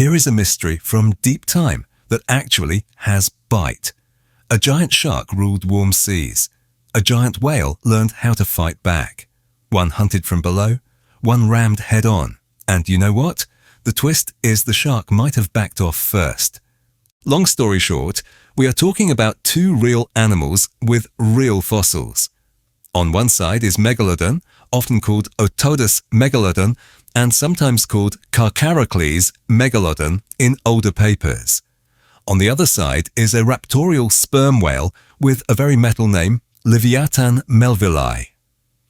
here is a mystery from deep time that actually has bite. A giant shark ruled warm seas. A giant whale learned how to fight back. One hunted from below, one rammed head-on. And you know what? The twist is the shark might have backed off first. Long story short, we are talking about two real animals with real fossils. On one side is Megalodon, often called Otodus Megalodon, and sometimes called Carcharocles Megalodon in older papers. On the other side is a raptorial sperm whale with a very metal name, Livyatan melvillei.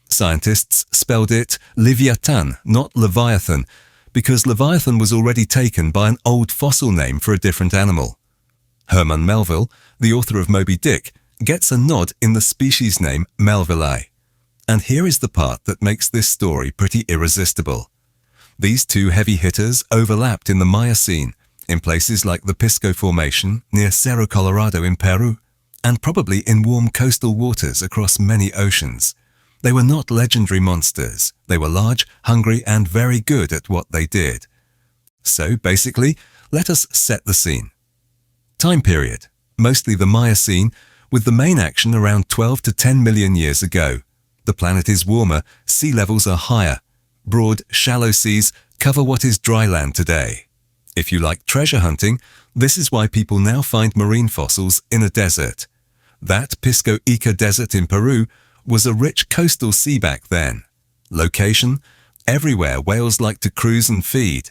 Scientists spelled it Livyatan, not Leviathan, because Leviathan was already taken by an old fossil name for a different animal. Herman Melville, the author of Moby-Dick, gets a nod in the species name melvillei. And here is the part that makes this story pretty irresistible. These two heavy hitters overlapped in the Miocene, in places like the Pisco Formation near Cerro Colorado in Peru, and probably in warm coastal waters across many oceans. They were not legendary monsters. They were large, hungry, and very good at what they did. So, basically, let us set the scene. Time period, mostly the Miocene, with the main action around 12 to 10 million years ago. The planet is warmer, sea levels are higher. Broad, shallow seas cover what is dry land today. If you like treasure hunting, this is why people now find marine fossils in a desert. That Pisco Ica desert in Peru was a rich coastal sea back then. Location? Everywhere whales like to cruise and feed.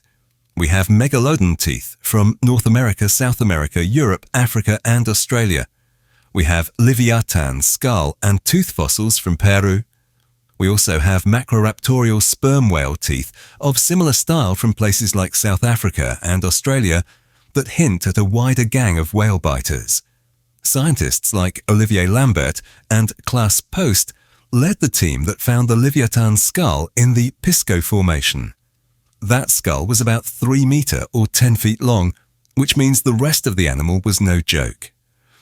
We have Megalodon teeth from North America, South America, Europe, Africa, and Australia. We have Livyatan skull and tooth fossils from Peru. We also have macroraptorial sperm whale teeth of similar style from places like South Africa and Australia that hint at a wider gang of whale biters. Scientists like Olivier Lambert and Klaas led the team that found the Livyatan skull in the Pisco Formation. That skull was about 3 meters or 10 feet long, which means the rest of the animal was no joke.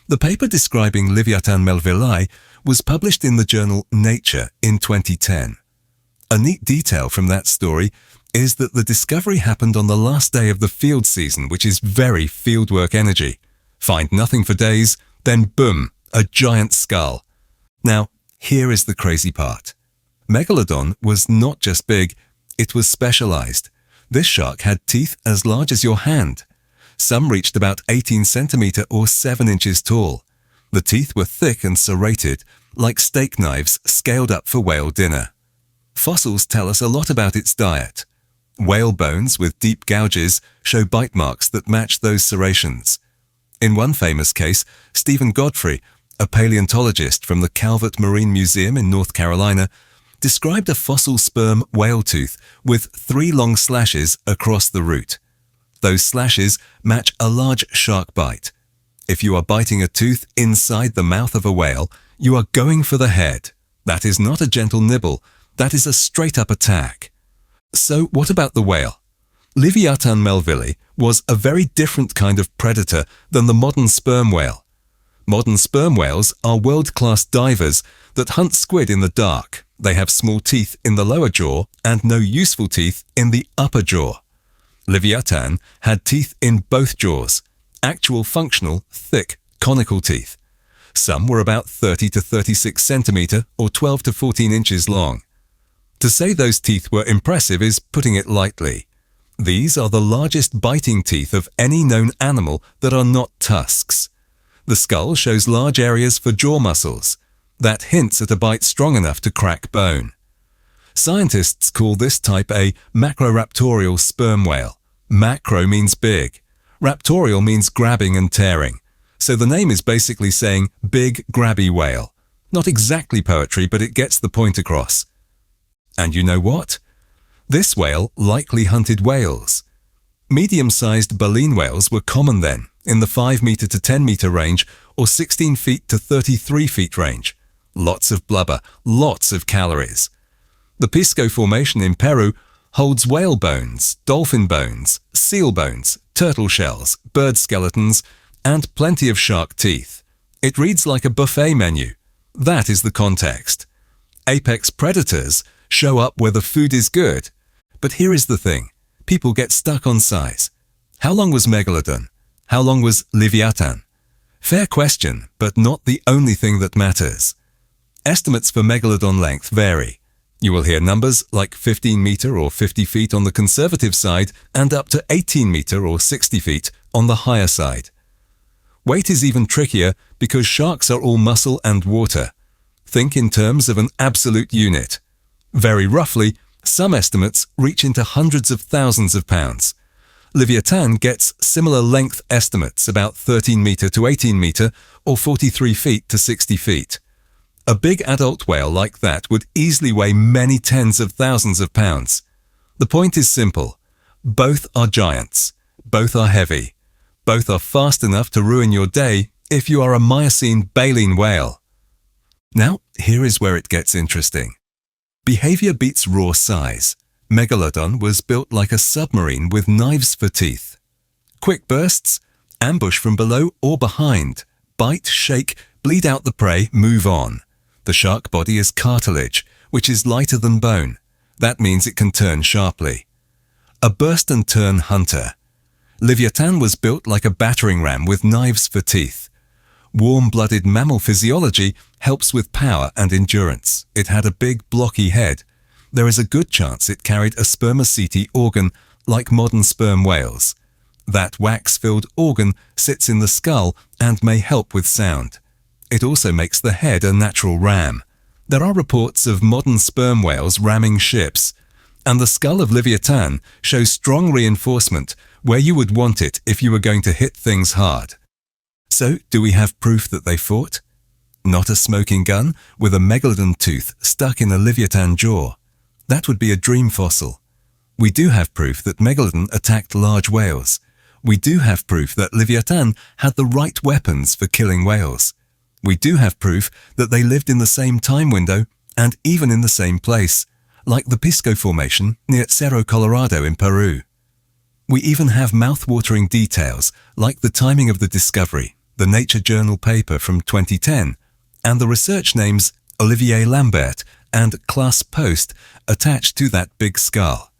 The paper describing Livyatan melvillei was published in the journal Nature in 2010. A neat detail from that story is that the discovery happened on the last day of the field season, which is very fieldwork energy. Find nothing for days, then boom, a giant skull. Now, here is the crazy part. Megalodon was not just big, it was specialized. This shark had teeth as large as your hand. Some reached about 18 centimeters or 7 inches tall. The teeth were thick and serrated, like steak knives scaled up for whale dinner. Fossils tell us a lot about its diet. Whale bones with deep gouges show bite marks that match those serrations. In one famous case, Stephen Godfrey, a paleontologist from the Calvert Marine Museum in North Carolina, described a fossil sperm whale tooth with 3 long slashes across the root. Those slashes match a large shark bite. If you are biting a tooth inside the mouth of a whale, you are going for the head. That is not a gentle nibble, that is a straight-up attack. So what about the whale? Livyatan melvillei was a very different kind of predator than the modern sperm whale. Modern sperm whales are world-class divers that hunt squid in the dark. They have small teeth in the lower jaw and no useful teeth in the upper jaw. Livyatan had teeth in both jaws, actual functional, thick, conical teeth. Some were about 30 to 36 centimeters or 12 to 14 inches long. To say those teeth were impressive is putting it lightly. These are the largest biting teeth of any known animal that are not tusks. The skull shows large areas for jaw muscles. That hints at a bite strong enough to crack bone. Scientists call this type a macroraptorial sperm whale. Macro means big. Raptorial means grabbing and tearing. So the name is basically saying big, grabby whale. Not exactly poetry, but it gets the point across. And you know what? This whale likely hunted whales. Medium-sized baleen whales were common then, in the 5 meter to 10 meter range or 16 feet to 33 feet range. Lots of blubber, lots of calories. The Pisco Formation in Peru holds whale bones, dolphin bones, seal bones, turtle shells, bird skeletons, and plenty of shark teeth. It reads like a buffet menu. That is the context. Apex predators show up where the food is good. But here is the thing. People get stuck on size. How long was Megalodon? How long was Livyatan? Fair question, but not the only thing that matters. Estimates for Megalodon length vary. You will hear numbers like 15 meter or 50 feet on the conservative side and up to 18 meter or 60 feet on the higher side. Weight is even trickier because sharks are all muscle and water. Think in terms of an absolute unit. Very roughly, some estimates reach into hundreds of thousands of pounds. Livyatan gets similar length estimates, about 13 meter to 18 meter or 43 feet to 60 feet. A big adult whale like that would easily weigh many tens of thousands of pounds. The point is simple. Both are giants. Both are heavy. Both are fast enough to ruin your day if you are a Miocene baleen whale. Now, here is where it gets interesting. Behavior beats raw size. Megalodon was built like a submarine with knives for teeth. Quick bursts, ambush from below or behind, bite, shake, bleed out the prey, move on. The shark body is cartilage, which is lighter than bone. That means it can turn sharply. A burst and turn hunter. Livyatan was built like a battering ram with knives for teeth. Warm-blooded mammal physiology helps with power and endurance. It had a big blocky head. There is a good chance it carried a spermaceti organ like modern sperm whales. That wax-filled organ sits in the skull and may help with sound. It also makes the head a natural ram. There are reports of modern sperm whales ramming ships, and the skull of Livyatan shows strong reinforcement where you would want it if you were going to hit things hard. So, do we have proof that they fought? Not a smoking gun with a megalodon tooth stuck in a Livyatan jaw. That would be a dream fossil. We do have proof that Megalodon attacked large whales. We do have proof that Livyatan had the right weapons for killing whales. We do have proof that they lived in the same time window and even in the same place, like the Pisco Formation near Cerro Colorado in Peru. We even have mouth-watering details like the timing of the discovery, the Nature Journal paper from 2010, and the research names Olivier Lambert and Klaas post attached to that big skull.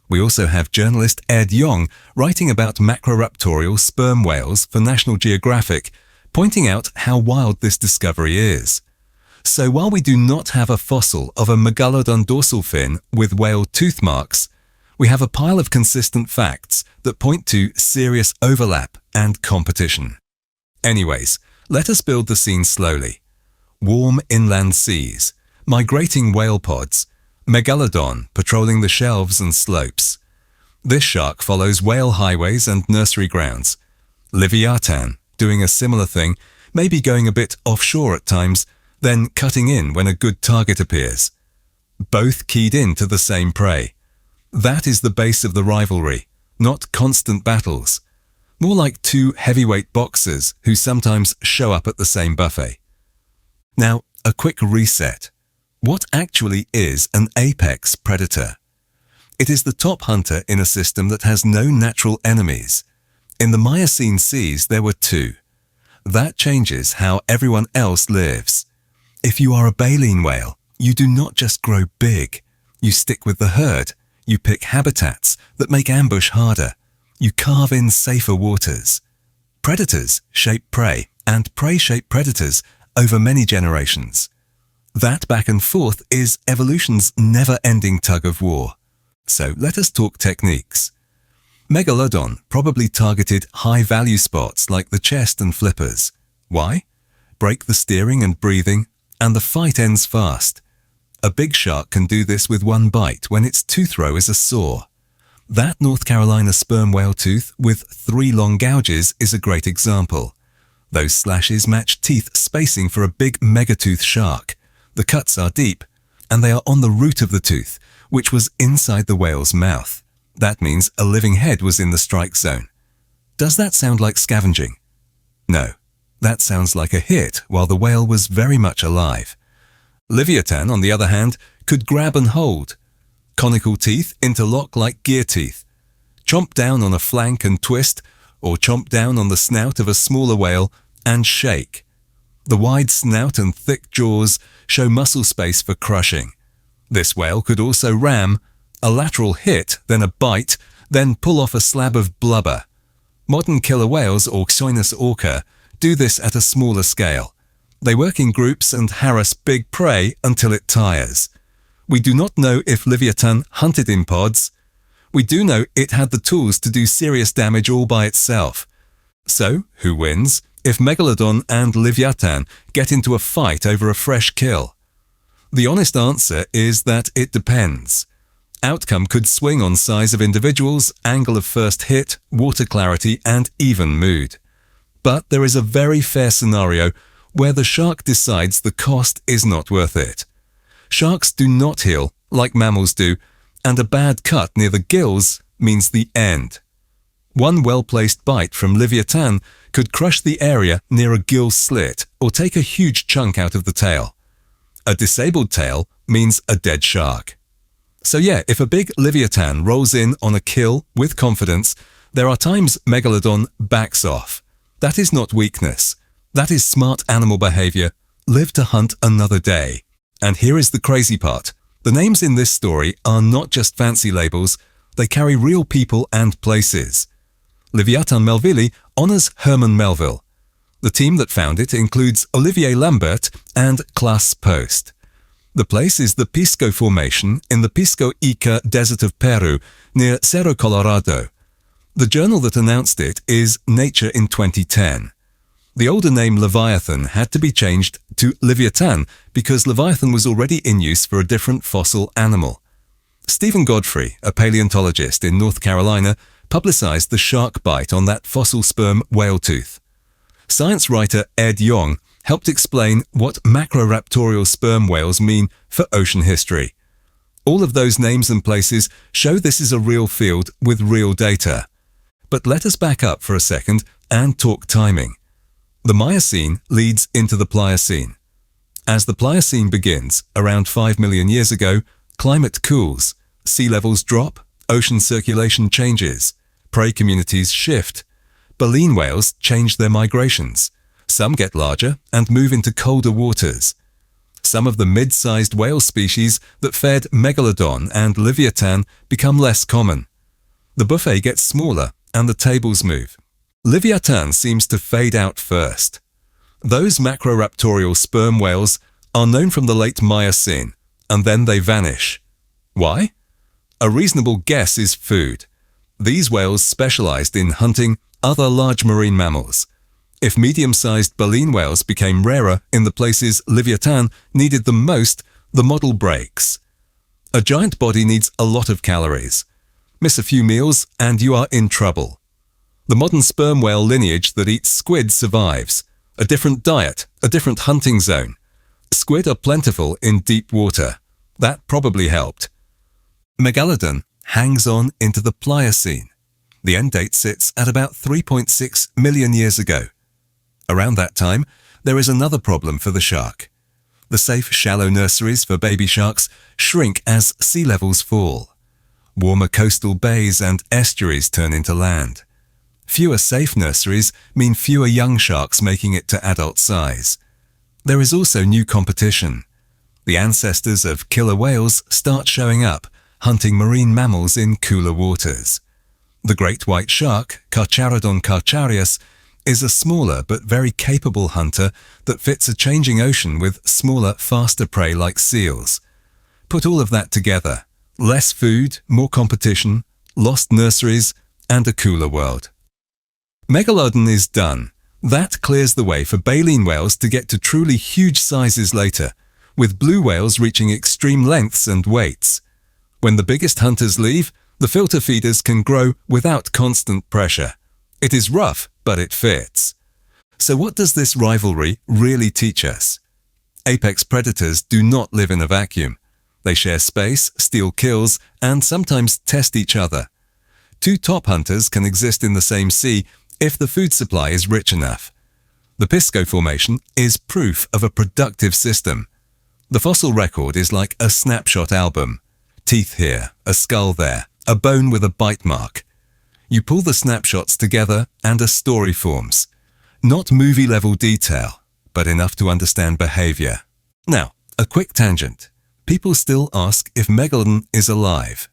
We also have journalist Ed Yong writing about macroraptorial sperm whales for National Geographic, pointing out how wild this discovery is. So while we do not have a fossil of a Megalodon dorsal fin with whale tooth marks, we have a pile of consistent facts that point to serious overlap and competition. Anyways, let us build the scene slowly. Warm inland seas, migrating whale pods, Megalodon patrolling the shelves and slopes. This shark follows whale highways and nursery grounds. Livyatan, doing a similar thing, maybe going a bit offshore at times, then cutting in when a good target appears. Both keyed in to the same prey. That is the base of the rivalry, not constant battles. More like two heavyweight boxers who sometimes show up at the same buffet. Now, a quick reset. What actually is an apex predator? It is the top hunter in a system that has no natural enemies. In the Miocene seas, there were two. That changes how everyone else lives. If you are a baleen whale, you do not just grow big. You stick with the herd. You pick habitats that make ambush harder. You carve in safer waters. Predators shape prey, and prey shape predators over many generations. That back and forth is evolution's never-ending tug-of-war. So let us talk techniques. Megalodon probably targeted high-value spots like the chest and flippers. Why? Break the steering and breathing, and the fight ends fast. A big shark can do this with one bite when its tooth row is a saw. That North Carolina sperm whale tooth with 3 long gouges is a great example. Those slashes match teeth spacing for a big megatooth shark. The cuts are deep, and they are on the root of the tooth, which was inside the whale's mouth. That means a living head was in the strike zone. Does that sound like scavenging? No, that sounds like a hit while the whale was very much alive. Livyatan, on the other hand, could grab and hold. Conical teeth interlock like gear teeth. Chomp down on a flank and twist, or chomp down on the snout of a smaller whale and shake. The wide snout and thick jaws show muscle space for crushing. This whale could also ram, a lateral hit, then a bite, then pull off a slab of blubber. Modern killer whales, or Cygnus orca, do this at a smaller scale. They work in groups and harass big prey until it tires. We do not know if Livyatan hunted in pods. We do know it had the tools to do serious damage all by itself. So, who wins if Megalodon and Livyatan get into a fight over a fresh kill? The honest answer is that it depends. Outcome could swing on size of individuals, angle of first hit, water clarity, and even mood. But there is a very fair scenario where the shark decides the cost is not worth it. Sharks do not heal like mammals do, and a bad cut near the gills means the end. One well-placed bite from Livyatan could crush the area near a gill slit or take a huge chunk out of the tail. A disabled tail means a dead shark. So yeah, if a big Livyatan rolls in on a kill with confidence, there are times Megalodon backs off. That is not weakness. That is smart animal behavior. Live to hunt another day. And here is the crazy part. The names in this story are not just fancy labels. They carry real people and places. Livyatan Melvillei honors Herman Melville. The team that found it includes Olivier Lambert and Klaas Post. The place is the Pisco Formation in the Pisco Ica Desert of Peru, near Cerro Colorado. The journal that announced it is Nature in 2010. The older name Leviathan had to be changed to Livyatan because Leviathan was already in use for a different fossil animal. Stephen Godfrey, a paleontologist in North Carolina, publicized the shark bite on that fossil sperm whale tooth. Science writer Ed Yong helped explain what macroraptorial sperm whales mean for ocean history. All of those names and places show this is a real field with real data. But let us back up for a second and talk timing. The Miocene leads into the Pliocene. As the Pliocene begins, around 5 million years ago, climate cools, sea levels drop, ocean circulation changes, prey communities shift. Baleen whales change their migrations. Some get larger and move into colder waters. Some of the mid-sized whale species that fed Megalodon and Livyatan become less common. The buffet gets smaller and the tables move. Livyatan seems to fade out first. Those macroraptorial sperm whales are known from the late Miocene, and then they vanish. Why? A reasonable guess is food. These whales specialized in hunting other large marine mammals. If medium-sized baleen whales became rarer in the places Livyatan needed them most, the model breaks. A giant body needs a lot of calories. Miss a few meals and you are in trouble. The modern sperm whale lineage that eats squid survives. A different diet, a different hunting zone. Squid are plentiful in deep water. That probably helped. Megalodon hangs on into the Pliocene. The end date sits at about 3.6 million years ago. Around that time, there is another problem for the shark. The safe, shallow nurseries for baby sharks shrink as sea levels fall. Warmer coastal bays and estuaries turn into land. Fewer safe nurseries mean fewer young sharks making it to adult size. There is also new competition. The ancestors of killer whales start showing up, hunting marine mammals in cooler waters. The great white shark, Carcharodon carcharias, is a smaller but very capable hunter that fits a changing ocean with smaller, faster prey like seals. Put all of that together. Less food, more competition, lost nurseries, and a cooler world. Megalodon is done. That clears the way for baleen whales to get to truly huge sizes later, with blue whales reaching extreme lengths and weights. When the biggest hunters leave, the filter feeders can grow without constant pressure. It is rough, but it fits. So what does this rivalry really teach us? Apex predators do not live in a vacuum. They share space, steal kills, and sometimes test each other. Two top hunters can exist in the same sea if the food supply is rich enough. The Pisco Formation is proof of a productive system. The fossil record is like a snapshot album. Teeth here, a skull there, a bone with a bite mark. You pull the snapshots together and a story forms. Not movie-level detail, but enough to understand behavior. Now, a quick tangent. People still ask if Megalodon is alive.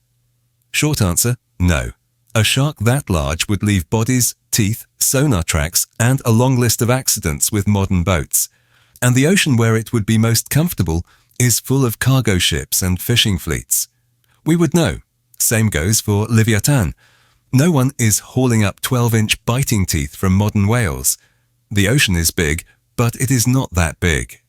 Short answer, no. A shark that large would leave bodies, teeth, sonar tracks, and a long list of accidents with modern boats. And the ocean where it would be most comfortable is full of cargo ships and fishing fleets. We would know. Same goes for Livyatan. No one is hauling up 12-inch biting teeth from modern whales. The ocean is big, but it is not that big.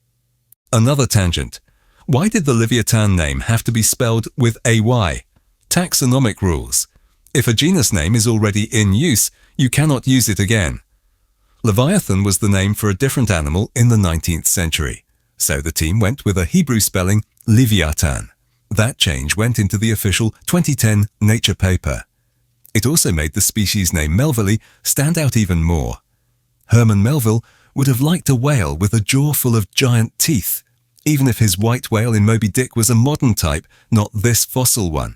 Another tangent. Why did the Livyatan name have to be spelled with AY? Taxonomic rules. If a genus name is already in use, you cannot use it again. Leviathan was the name for a different animal in the 19th century, so the team went with a Hebrew spelling Livyatan. That change went into the official 2010 Nature paper. It also made the species name melvillei stand out even more. Herman Melville would have liked a whale with a jaw full of giant teeth, even if his white whale in Moby-Dick was a modern type, not this fossil one.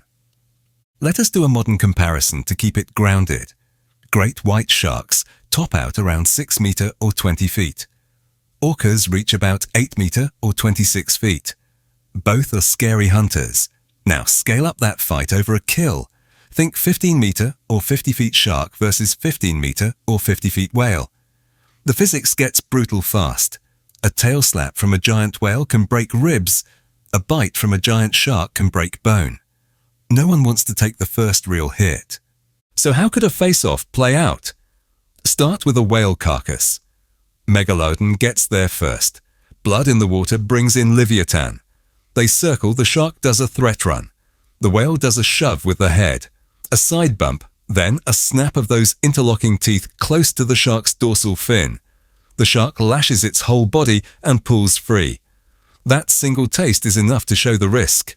Let us do a modern comparison to keep it grounded. Great white sharks top out around 6 meter or 20 feet. Orcas reach about 8 meter or 26 feet. Both are scary hunters. Now scale up that fight over a kill. Think 15 meter or 50 feet shark versus 15 meter or 50 feet whale. The physics gets brutal fast. A tail slap from a giant whale can break ribs. A bite from a giant shark can break bone. No one wants to take the first real hit. So how could a face-off play out? Start with a whale carcass. Megalodon gets there first. Blood in the water brings in Livyatan. They circle, the shark does a threat run. The whale does a shove with the head. A side bump, then a snap of those interlocking teeth close to the shark's dorsal fin. The shark lashes its whole body and pulls free. That single taste is enough to show the risk.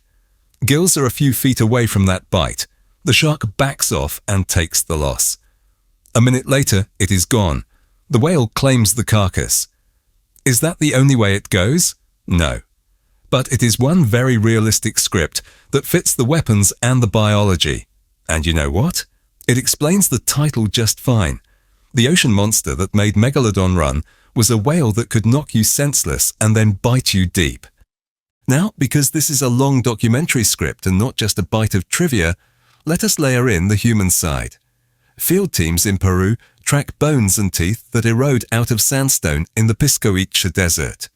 Gills are a few feet away from that bite. The shark backs off and takes the loss. A minute later, it is gone. The whale claims the carcass. Is that the only way it goes? No. But it is one very realistic script that fits the weapons and the biology. And you know what? It explains the title just fine. The ocean monster that made Megalodon run was a whale that could knock you senseless and then bite you deep. Now, because this is a long documentary script and not just a bite of trivia, let us layer in the human side. Field teams in Peru track bones and teeth that erode out of sandstone in the Pisco desert.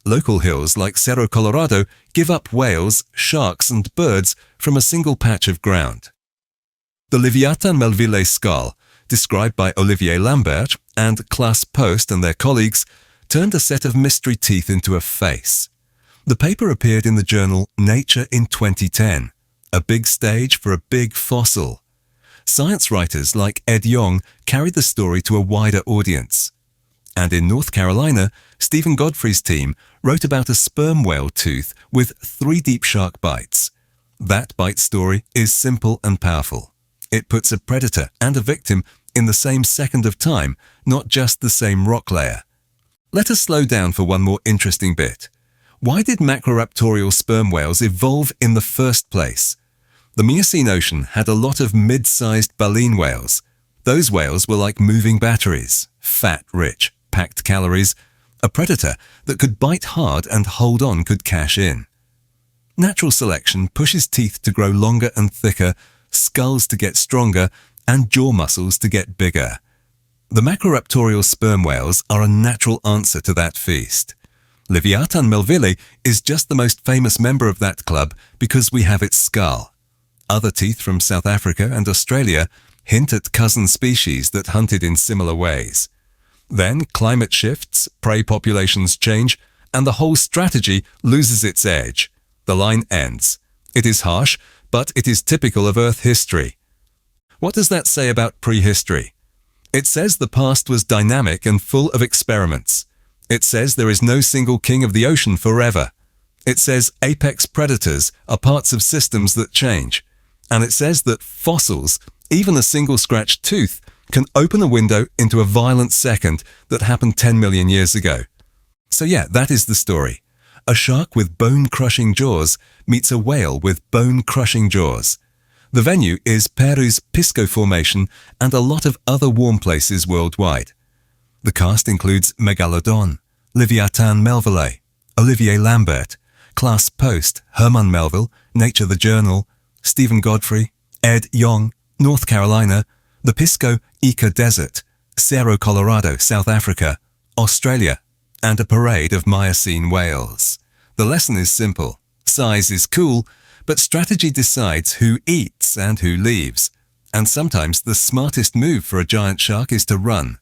Local hills like Cerro Colorado give up whales, sharks and birds from a single patch of ground. The Livyatan melvillei skull, described by Olivier Lambert and Klaas Post and their colleagues, turned a set of mystery teeth into a face. The paper appeared in the journal Nature in 2010, a big stage for a big fossil. Science writers like Ed Yong carried the story to a wider audience. And in North Carolina, Stephen Godfrey's team wrote about a sperm whale tooth with 3 deep shark bites. That bite story is simple and powerful. It puts a predator and a victim in the same second of time, not just the same rock layer. Let us slow down for one more interesting bit. Why did macroraptorial sperm whales evolve in the first place? The Miocene ocean had a lot of mid-sized baleen whales. Those whales were like moving batteries, fat-rich, packed calories. A predator that could bite hard and hold on could cash in. Natural selection pushes teeth to grow longer and thicker, skulls to get stronger, and jaw muscles to get bigger. The macroraptorial sperm whales are a natural answer to that feast. Livyatan melvillei is just the most famous member of that club because we have its skull. Other teeth from South Africa and Australia hint at cousin species that hunted in similar ways. Then climate shifts, prey populations change, and the whole strategy loses its edge. The line ends. It is harsh, but it is typical of Earth history. What does that say about prehistory? It says the past was dynamic and full of experiments. It says there is no single king of the ocean forever. It says apex predators are parts of systems that change. And it says that fossils, even a single scratched tooth, can open a window into a violent second that happened 10 million years ago. So yeah, that is the story. A shark with bone-crushing jaws meets a whale with bone-crushing jaws. The venue is Peru's Pisco Formation and a lot of other warm places worldwide. The cast includes Megalodon, Livyatan melvillei, Olivier Lambert, Klaas Post, Herman Melville, Nature the Journal, Stephen Godfrey, Ed Yong, North Carolina, the Pisco Desert, Cerro Colorado, South Africa, Australia, and a parade of Miocene whales. The lesson is simple. Size is cool, but strategy decides who eats and who leaves. And sometimes the smartest move for a giant shark is to run.